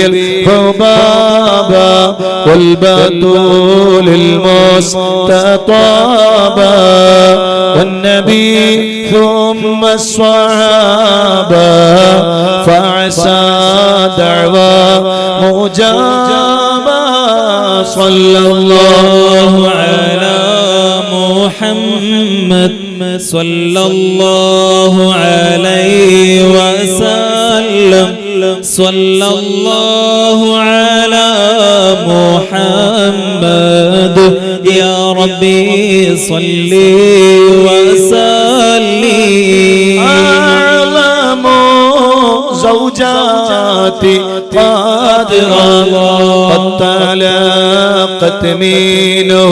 الحبابا والبتول المستطابا والنبي ثم الصحابة فعسى دعوى مجابا صلى الله على محمد صلى الله عليه وسلم صلى الله على محمد يا ربي صل وسلم أعلم زوجاتي قادرا قد تلقت منه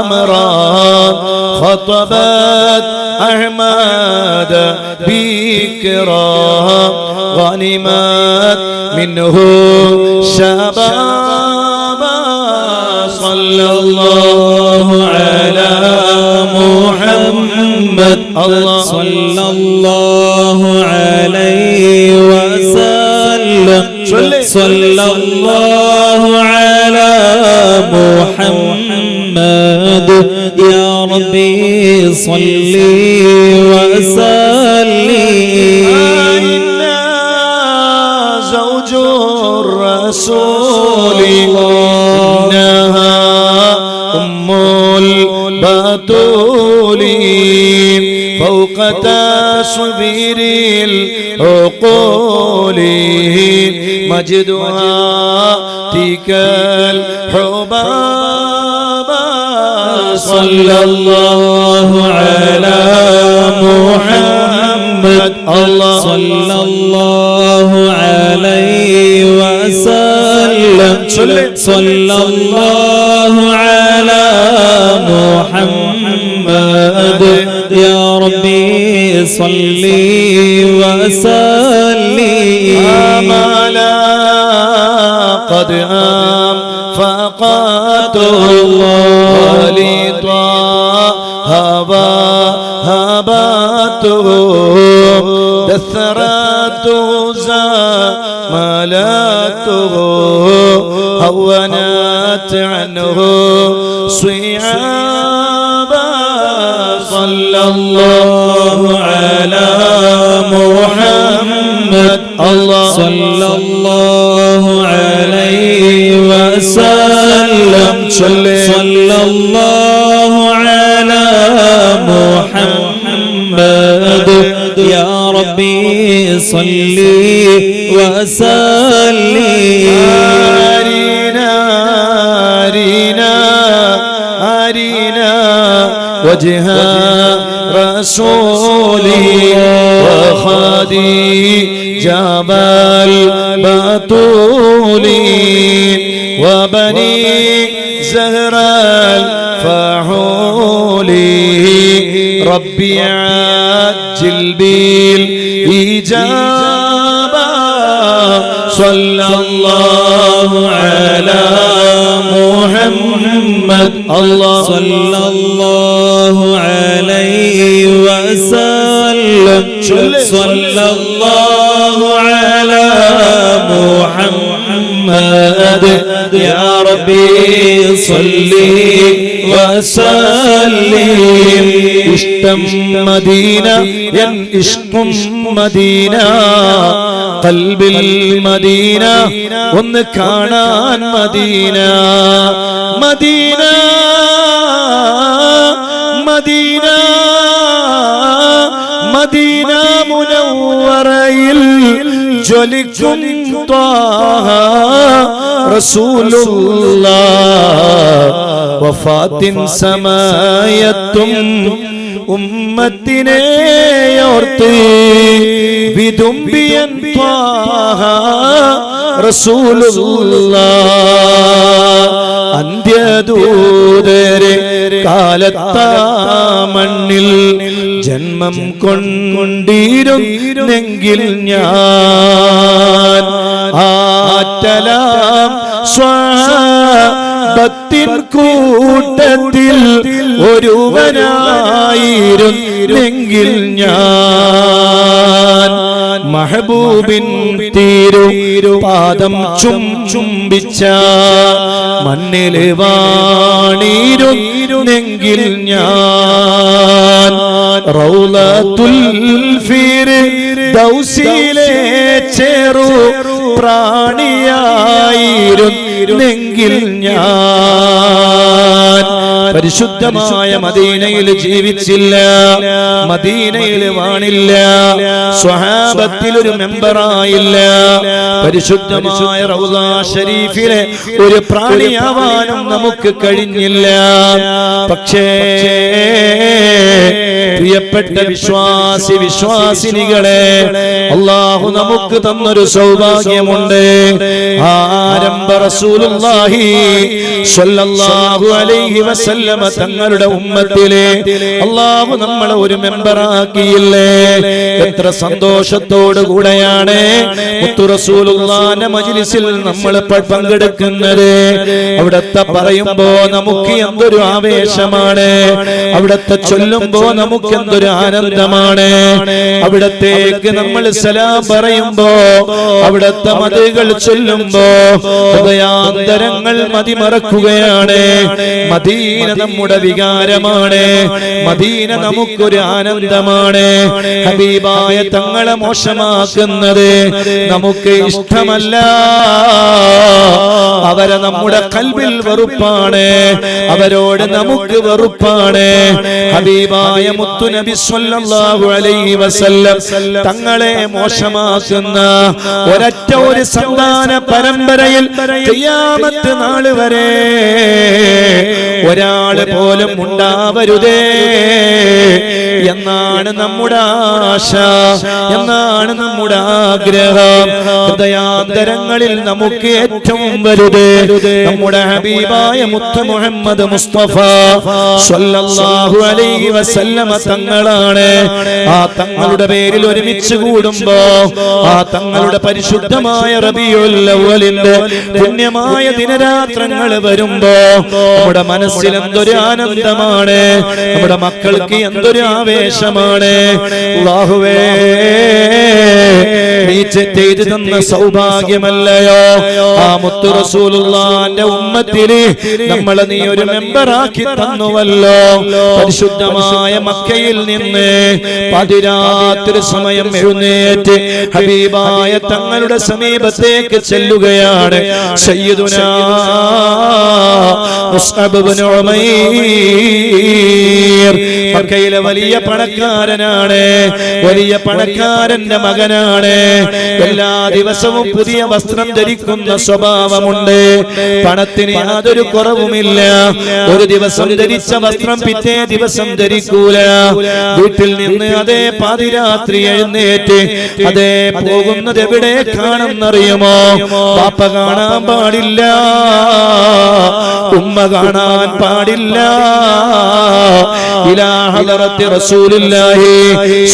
أمرا خطبت أحمد بكرا غنمت منه شبابا صلى الله على محمد صلى الله عليه وسلم صلى الله على محمد يا ربي صل وسلم إنا زوج الرسول إنها أم البتول فوق تصوير العقول مجدها تلك الحبابا صلى الله على محمد صلى الله عليه وسلم صلى الله على محمد يا ربي صل وسلم آمالا قد أنفقته ولطا هباته دثرته زمالته هونت عنه صعابا صلى الله على محمد صلى الله عليه وسلم صلى الله على محمد يا ربي صل وسلم أرنا وجه رسولي وخديجة البتول وبني زهراء الفحول ربي عجل بالإجابة صلى الله على محمد صلى الله عليه وسلم صلى الله على محمد يا ربي صل وسلم اشتم مدينة اشتم مدينة قلب المدينة ونكانان مدينة مدينة مدينة مدينة منورة جلكم طه رسول الله وفات سمايتم ഉമ്മത്തിനെ ഓർത്ത് വിതുമ്പിയൻ ത്വാഹ റസൂലുള്ളാഹ് അന്ത്യദൂതരെ കാലത്താ മണ്ണിൽ ജന്മം കൊണ്ടിരുന്നെങ്കിൽ ഞാൻ ആറ്റലാം സ്വഹാബത്തിൻ കൂട്ടത്തിൽ ഒരുവനായിരുന്നെങ്കിൽ ഞാൻ മഹബൂബിൻ പാദം ചുംബിച്ച മണ്ണില് വാണിരുന്നെങ്കിൽ ഞാൻ റൗളത്തുൽ ഫിർദൗസിലെ ചെറു പ്രാണിയായിരുന്നെങ്കിൽ ഞാൻ പരിശുദ്ധമായ മദീനയിൽ ജീവിച്ചില്ല, മദീനയിൽ വാണില്ല, സ്വഹാബത്തിൽ ഒരു മെമ്പറായില്ല, പരിശുദ്ധമായ റൗള ഷരീഫിലെ ഒരു പ്രാണിയാവാനും നമുക്ക് കഴിഞ്ഞില്ല. പക്ഷേ പ്രിയപ്പെട്ട വിശ്വാസിനികളെ, അല്ലാഹു നമുക്ക് തന്നൊരു സൗഭാഗ്യമുണ്ട്. ആരംഭ റസൂലുള്ളാഹി സ്വല്ലല്ലാഹു അലൈഹി വസല്ലമ തങ്ങളുടെ ഉമ്മത്തിലെ അല്ലാഹു നമ്മളെ ഒരു മെമ്പറാക്കിയില്ലേ. എത്ര സന്തോഷത്തോടു കൂടെയാണ് മുത്തു റസൂലുള്ളാഹിന്റെ മജ്ലിസിൽ നമ്മൾ പങ്കെടുക്കുന്നത്. അവിടത്തെ പറയുമ്പോ നമുക്ക് എന്തൊരു ആവേശമാണ്, അവിടത്തെ ചൊല്ലുമ്പോ നമുക്ക് എന്തൊരു ആനന്ദമാണ്. അവിടത്തേക്ക് നമ്മൾ സലാം പറയുമ്പോ, അവിടത്തെ മദുകൾ ചൊല്ലുമ്പോ ഹൃദയാന്തരങ്ങൾ മതിമറക്കുകയാണ്. മദീന നമ്മുടെ വികാരമാണ്, മദീന നമുക്കൊരു ആനന്ദമാണ്. ഹബീബായ തങ്ങളെ മോശമാക്കുന്നത് നമുക്ക് ഇഷ്ടമല്ല, അവരെ നമ്മുടെ കൽബിൽ വെറുപ്പാണ്, അവരോട് നമുക്ക് വെറുപ്പാണ്. ഹബീബായ മുത്തുനബി സ്വല്ലല്ലാഹു അലൈഹി വസല്ലം തങ്ങളെ മോശമാക്കുന്ന ഒരൊറ്റ ഒരു സന്താന പരമ്പരയിൽ ഖിയാമത്ത് നാൾ വരെ ഒരാള് പോലും ഉണ്ടാവരുതേ എന്നാണ് നമ്മുടെ ആശ, എന്നാണ് നമ്മുടെ ആഗ്രഹം. ഹൃദയാന്തരങ്ങളിൽ നമുക്ക് ഏറ്റവും വലുത് നമ്മുടെ ഹബീബായ മുത്ത് മുഹമ്മദ് മുസ്തഫ സ്വല്ലല്ലാഹു അലൈഹി വസല്ലമ തങ്ങളാണ്. ആ തങ്ങളുടെ പേരിൽ ഒരുമിച്ച് കൂടുമ്പോ, ആ തങ്ങളുടെ പരിശുദ്ധമായ റബീഉൽ അവ്വലിന്റെ പുണ്യമായ ദിനരാത്രങ്ങൾ വരുമ്പോ നമ്മുടെ മനസ്സിൽ എന്തൊരു ആനന്ദമാണ്, നമ്മുടെ മക്കൾക്ക് എന്തൊരു ആവേശമാണ്. അല്ലാഹുവേ, നീ ചെയ്തു തന്ന സൗഭാഗ്യമല്ലയോ ആ മുത്തു റസൂലുള്ളാഹിന്റെ ഉമ്മത്തില് നമ്മളെ നീ ഒരു മെമ്പറാക്കി തന്നുവല്ലോ. പരിശുദ്ധമായ മക്കയിൽ നിന്ന് പതിരാത്രി സമയം എഴുന്നേറ്റ് ഹബീബായ തങ്ങളുടെ സമീപത്തേക്ക് ചെല്ലുകയാണ് സയ്യിദുനാ മുസ്അബ് ഇബ്നു ഉമൈർ. മക്കയിലെ വലിയ പണക്കാരനാണ്, വലിയ പണക്കാരന്റെ മകനാണ്. എല്ലാ ദിവസവും പുതിയ വസ്ത്രം ധരിക്കുന്ന സ്വഭാവമുണ്ട്, പണത്തിന് യാതൊരു കുറവുമില്ല. ഒരു ദിവസം ധരിച്ച വസ്ത്രം പിറ്റേ ദിവസം ധരിക്കൂല. വീട്ടിൽ നിന്ന് അതേ പാതിരാത്രി എഴുന്നേറ്റ് അതേ പോകുന്നത് എവിടെ കാണുന്നറിയുമോ? പാപ്പ കാണാൻ പാടില്ല, ഉമ്മ കാണാൻ പാടില്ല. ഇലാ ഹദറത്തി റസൂലുള്ളാഹി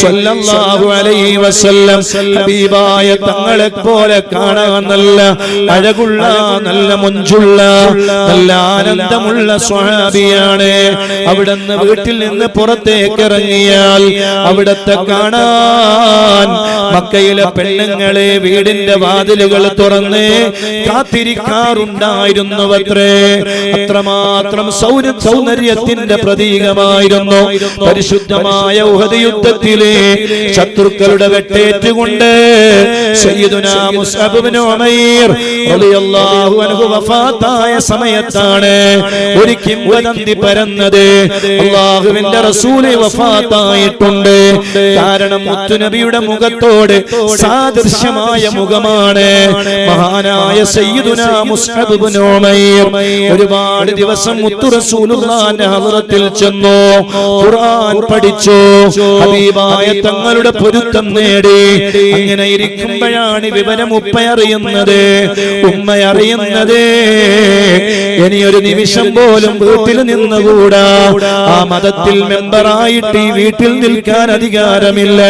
സ്വല്ലല്ലാഹു അലൈഹി വസല്ലം ഹബീബായ തങ്ങളെ പോലെ കാണാൻ നല്ല അഴകുള്ള, നല്ല മുഞ്ചുള്ള, നല്ല ആനന്ദമുള്ള സ്വഹാബിയാണ്. അവിടുന്ന് വീട്ടിൽ നിന്ന് പുറത്തേക്ക് ഇറങ്ങിയാൽ അവിടത്തെ കാണാൻ മക്കയിലെ പെണ്ണുങ്ങളെ വീടിന്റെ വാതിലുകൾ തുറന്ന് കാത്തിരിക്കാറുണ്ടായിരുന്നുവത്രേ. അത്രമാത്രം സൗന്ദര്യത്തിന്റെ പ്രതീകമായിരുന്നു. പരിശുദ്ധമായ ഉഹദ് യുദ്ധത്തിലെ ശത്രുക്കളുടെ വെട്ടേറ്റുകൊണ്ട് സയ്യിദുനാ മുസ്അബ് ഇബ്നു ഉമൈർ റളിയല്ലാഹു അൻഹു വഫാത്തായ സമയത്താണ് ഒരു കിംവദന്തി പരന്നത്. അല്ലാഹുവിന്റെ റസൂൽ വഫാത്തായിട്ടുണ്ട്. കാരണം മുത്തുനബിയുടെ മുഖത്തോട് സാദൃശ്യമായ മുഖമാണ് മഹാനായ സയ്യിദുനാ മുസ്അബ് ഇബ്നു ഉമൈർ. ഒരുപാട് ദിവസം മുത്തു റസൂലുള്ളാഹിന്റെ ഹളറത്തിൽ ചെന്നു, ഖുർആൻ പഠിച്ചു, ഹബീബായ തങ്ങളുടെ പൊരുത്തം നേടി. അങ്ങനെ ഇരിക്കുമ്പോഴാണ് വിവരം ഉപ്പയറിയുന്നത്, ഉമ്മയറിയുന്നത്. ഇനിയൊരു നിമിഷം പോലും വീട്ടിൽ നിന്നുകൂടാ, ആ മതത്തിൽ മെമ്പറായിട്ട് ഈ വീട്ടിൽ നിൽക്കാൻ അധികാരമില്ല,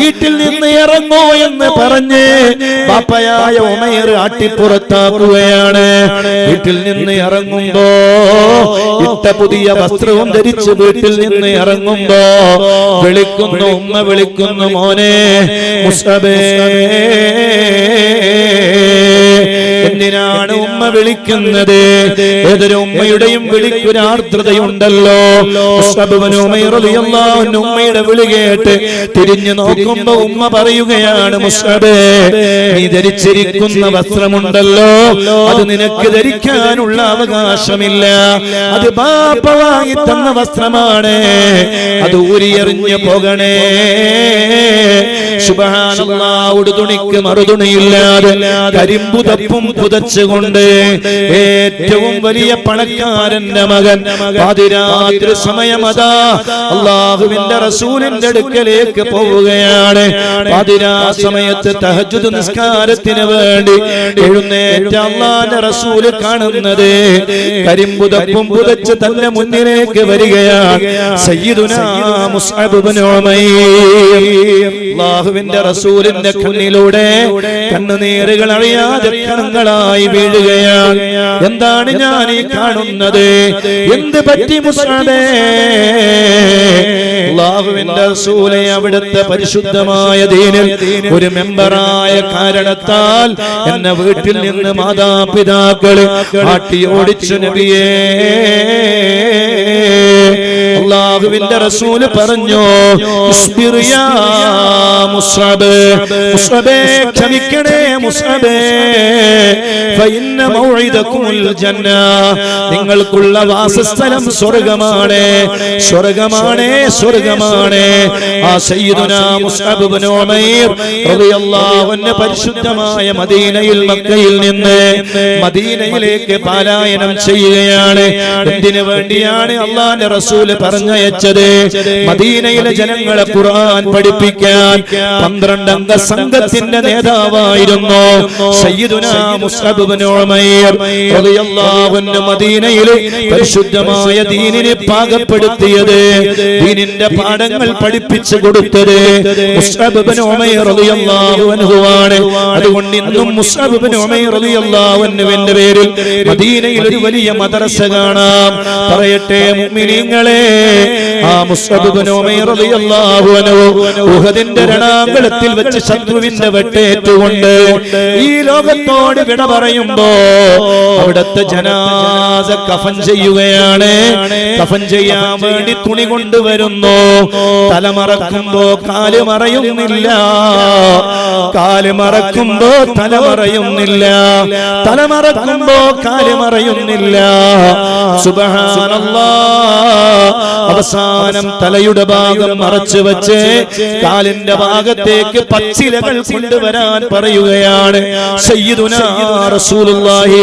വീട്ടിൽ നിന്ന് ഇറങ്ങോ എന്ന് പറഞ്ഞ് ബാപ്പയായ ഉമൈർ ഉമൈർ ആട്ടിപ്പുറത്താക്കുകയാണ്. വീട്ടിൽ നിന്ന് ഇറങ്ങുമ്പോ ഇട്ട പുതിയ വസ്ത്രവും ധരിച്ച് വീട്ടിൽ നിന്ന് ഇറങ്ങുമ്പോ വിളിക്കുന്നു, ഉമ്മ വിളിക്കുന്നു, മോനെ മുസ്അബേ. എന്തിനാണ് ഉമ്മ വിളിക്കുന്നത്? ഏതൊരു ഉമ്മയുടെയും വിളിക്കൊരു ആർദ്രതയുണ്ടല്ലോ. ഉമ്മയുടെ വിളി കേട്ട് തിരിഞ്ഞു നോക്കുമ്പോ ഉമ്മ പറയുകയാണ്, മുസ്അബേ, നീ ധരിച്ചിരിക്കുന്ന വസ്ത്രമുണ്ടല്ലോ, അത് നിനക്ക് ധരിക്കാനുള്ള അവകാശമില്ല. അത് ബാപ്പ വാങ്ങി തന്ന വസ്ത്രമാണ്, അത് ഊരിയെറിഞ്ഞു പോകണേ. സുബ്ഹാനല്ലാഹ്, ഉടുതുണിക്ക് മറുതുണിയില്ലാതെ കരിമ്പു തപ്പും പുതച്ചുകൊണ്ട് ഏറ്റവും വലിയ പണക്കാരന്റെ മകൻ പാതിരാത്രി സമയമതാ അല്ലാഹുവിന്റെ റസൂലിന്റെ അടുക്കലേക്ക് പോവുകയാണ്. പാതിരാ സമയത്ത് തഹജ്ജുദ് നിസ്കാരത്തിന് വേണ്ടി എഴുന്നേറ്റ അല്ലാഹുവിന്റെ റസൂൽ കാണുന്നത് കരിമ്പു തപ്പും പുതച്ച് തന്റെ മുന്നിലേക്ക് വരികയാണ് സയ്യിദുനാ മുസ്അബ് ഇബ്നു ഉമൈർ. അല്ലാഹുവിന്റെ റസൂലിന്റെ കണ്ണിലൂടെ കണ്ണുനീരുകൾ അറിയാതെ കണങ്ങളായി വീഴുകയാണ്. എന്താണ് ഞാൻ ഈ കാണുന്നത്? എന്ത് പറ്റി മുസ്അബേ? അല്ലാഹുവിന്റെ റസൂലെ അവിടുത്തെ പരിശുദ്ധമായ ദീനിൽ ഒരു മെമ്പറായ കാരണത്താൽ എന്നെ വീട്ടിൽ നിന്ന് മാതാപിതാക്കളെ ആട്ടി ഓടിച്ചു നബിയേ. അല്ലാഹുവിന്റെ റസൂല് പറഞ്ഞു, ഇസ്ബിർ യാ മുസ്അബ്, മുസ്അബേ ക്ഷമിക്കണേ മുസ്അബേ, ഫഇന്ന മൗഇദകുൽ ജന്ന, നിങ്ങൾക്കുള്ള വാസസ്ഥലം സ്വർഗ്ഗമാണ്, സ്വർഗ്ഗമാണ്, സ്വർഗ്ഗമാണ്. ആ സയ്യിദുനാ മുസ്അബ് ഇബ്നു ഉമൈർ റളിയല്ലാഹു അൻഹു പരിശുദ്ധമായ മദീനയിൽ മക്കയിൽ നിന്ന് മദീനയിലേക്ക് പലായനം ചെയ്യുകയാണ്. എന്തിനു വേണ്ടിയാണ് അല്ലാഹുവിന്റെ റസൂൽ പറഞ്ഞയച്ചത്? മദീനയിലെ ജനങ്ങളെ ഖുർആൻ പഠിപ്പിക്കാൻ 12 അംഗ സംഘത്തിന്റെ നേതാവായിരുന്നു സയ്യിദുനാ മുസ്അബ് ഇബ്നു ഉമൈർ റളിയല്ലാഹു അൻഹു. മദീനയിലെ പരിശുദ്ധമായ ദീനിനെ പാകപ്പെടുത്തിയത്, ദീനിന്റെ പാഠങ്ങൾ പഠിപ്പിച്ചു കൊടുത്തത് മുസ്അബ് ഇബ്നു ഉമൈർ റളിയല്ലാഹു അൻഹു ആണ്. അതുകൊണ്ട് ഇന്നും മുസ്അബ് ഇബ്നു ഉമൈർ റളിയല്ലാഹു അൻഹുവിന്റെ പേരിൽ മദീനയിൽ ഒരു വലിയ മദ്രസ കാണാം. പറയട്ടെ മുഅ്മിനീങ്ങളെ, ആ മുസ്അബ് ഇബ്നു ഉമൈർ റളിയല്ലാഹു അൻഹു ഉഹദിന്റെ രണാങ്കളത്തിൽ വെച്ച് ശത്രുവിന്റെ വെട്ടേറ്റുകൊണ്ട് ഈ ലോകത്തോട് വിട പറയുമ്പോ അവിടുത്തെ ജനാസ കഫൻ ചെയ്യുകയാണ്. കഫൻ ചെയ്യാൻ വേണ്ടി തുണി കൊണ്ടുവരുന്നു. തലമറക്കുമ്പോ കാല് മറയുന്നില്ല, കാല് മറക്കുമ്പോ തല മറയുന്നില്ല, തലമറക്കുമ്പോ കാല് മറയുന്നില്ല. സുബ്ഹാനല്ലാഹ്. അവസാനം തലയുടെ ഭാഗം മറച്ചു വെച്ച് കാലിന്റെ ഭാഗത്തേക്ക് പച്ചിലകൾ കൊണ്ടുവരാൻ പറയുകയാണ് സയ്യിദുനാ റസൂലുള്ളാഹി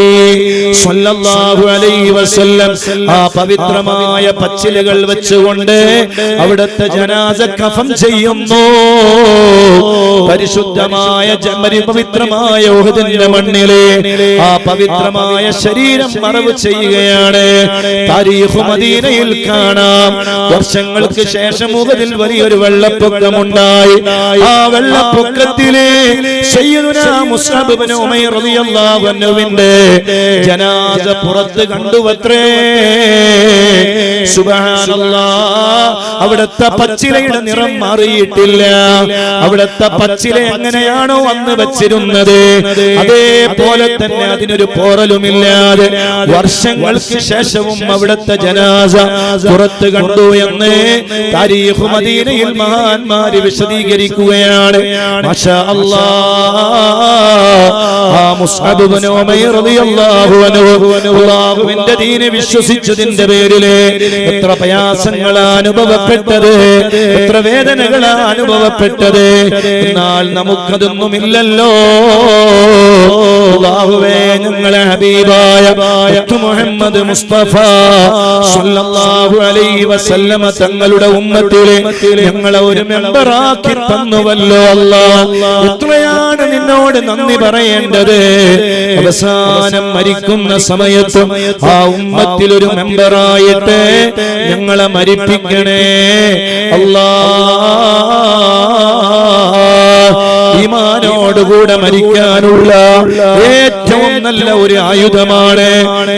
സ്വല്ലല്ലാഹു അലൈഹി വസല്ലം. ആ പവിത്രമായ പച്ചിലകൾ വെച്ചുകൊണ്ട് അവിടുത്തെ ജനാസ കഫൻ ചെയ്യുന്നു. പരിശുദ്ധമായ പവിത്രമായ ഉഹദിന്റെ മണ്ണിലെ ആ പവിത്രമായ ശരീരം മറവ് ചെയ്യുകയാണ്. താരീഖ് മദീനയിൽ കാണാം, വർഷങ്ങൾക്ക് ശേഷം ഉഹദിൽ വലിയൊരു വെള്ളപ്പൊക്കമുണ്ടായി. ആ വെള്ളപ്പൊക്കത്തിലെ സയ്യിദുനാ മുസ്അബ് ഇബ്നു ഉമൈർ റളിയല്ലാഹു അൻഹുവിന്റെ ജനാസ പുറത്ത് കണ്ടുവത്രേ. സുബ്ഹാനല്ലാഹ്. അവിടുത്തെ പച്ചിലയുടെ നിറം മാറിയിട്ടില്ല. അവിടുത്തെ പച്ചില എങ്ങനെയാണോ അന്ന് വെച്ചിരുന്നത് അതേപോലെ തന്നെ അതിനൊരു പോറലുമില്ലാതെ വർഷങ്ങൾക്ക് ശേഷവും അവിടുത്തെ ജനാസ പുറത്ത് കണ്ടു എന്ന് താരീഖ് മദീനയിൽ മഹാന്മാര് വിശദീകരിക്കുകയാണ്. മാഷാ അല്ലാഹ്. ആ മുസ്അബ് ഇബ്നു ഉമൈർ റളിയല്ലാഹു അൻഹു അല്ലാഹുവിന്റെ ദീനെ വിശ്വസിച്ചതിന്റെ പേരില് എത്ര പ്രയാസങ്ങളാണ് അനുഭവപ്പെട്ടത്, എത്ര വേദനകളാണ് അനുഭവപ്പെട്ടത്. എന്നാൽ നമുക്കതൊന്നുമില്ലല്ലോ. അല്ലാഹുവേ, ഞങ്ങളെ ഹബീബായ മുഹമ്മദ് മുസ്തഫ സ്വല്ലല്ലാഹു അലൈഹി വസല്ലമ തങ്ങളുടെ ഉമ്മത്തിലെ ഞങ്ങളെ ഒരു മെമ്പറാക്കി തന്നുവല്ലോ അല്ലാഹ്. എത്രയാണ് നിന്നോട് നന്ദി പറയേണ്ടത്. അവസാനം മരിക്കുന്ന സമയത്തും ആ ഉമ്മത്തിൽ ഒരു മെമ്പറായിട്ട് ഞങ്ങളെ മരിപ്പിക്കണേ അല്ലാഹ്. ഈ ഈമാനോടുകൂടെ മരിക്കാനുള്ള ഏറ്റവും നല്ല ഒരു ആയുധമാണ്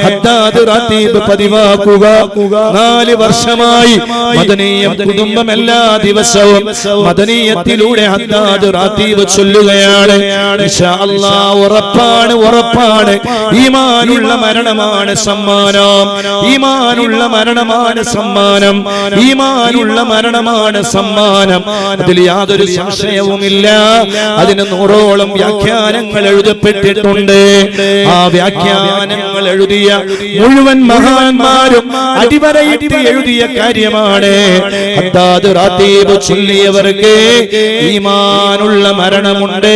ഹദ്ദാദ് റാത്തീബ് പതിവാക്കുക. 4 വർഷമായി മദനീയം കുടുംബം എല്ലാ ദിവസവും മദനീയത്തിലൂടെ ഹദ്ദാദ് റാത്തീബ് ചൊല്ലുകയാണ്. ഇൻഷാ അല്ലാഹ് ഉറപ്പാണ് ഈമാനുള്ള മരണമാണ് സമ്മാനം, ഈമാനുള്ള മരണമാണ് സമ്മാനം, ഈമാനുള്ള മരണമാണ് സമ്മാനം. അതിൽ യാതൊരു സംശയവുമില്ല. അതിന് 100ഓളം വ്യാഖ്യാനങ്ങൾ എഴുതപ്പെട്ടിട്ടുണ്ട്. ആ വ്യാഖ്യാനങ്ങൾ എഴുതിയ മുഴുവൻ മഹാന്മാരും അടിവരയിട്ട് എഴുതിയ കാര്യമാണ് ഹദ്ദാദ് റാത്തീബ് ചൊല്ലിയവർക്ക് ഈമാനുള്ള മരണമുണ്ട്.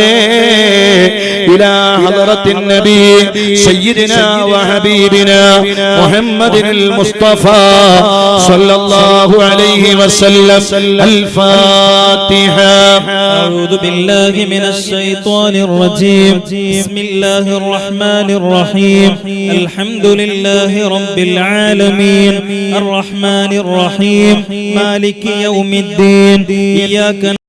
ഇലാ ഹളറത്തിൻ നബി സയ്യിദിനാ വഹബീബിനാ മുഹമ്മദിൽ മുസ്തഫ സല്ലല്ലാഹു അലൈഹി വസല്ലം. الفاتحة. أعوذ بالله من الشيطان الرجيم. بسم الله الرحمن الرحيم. الحمد لله رب العالمين الرحمن الرحيم مالك يوم الدين. إياك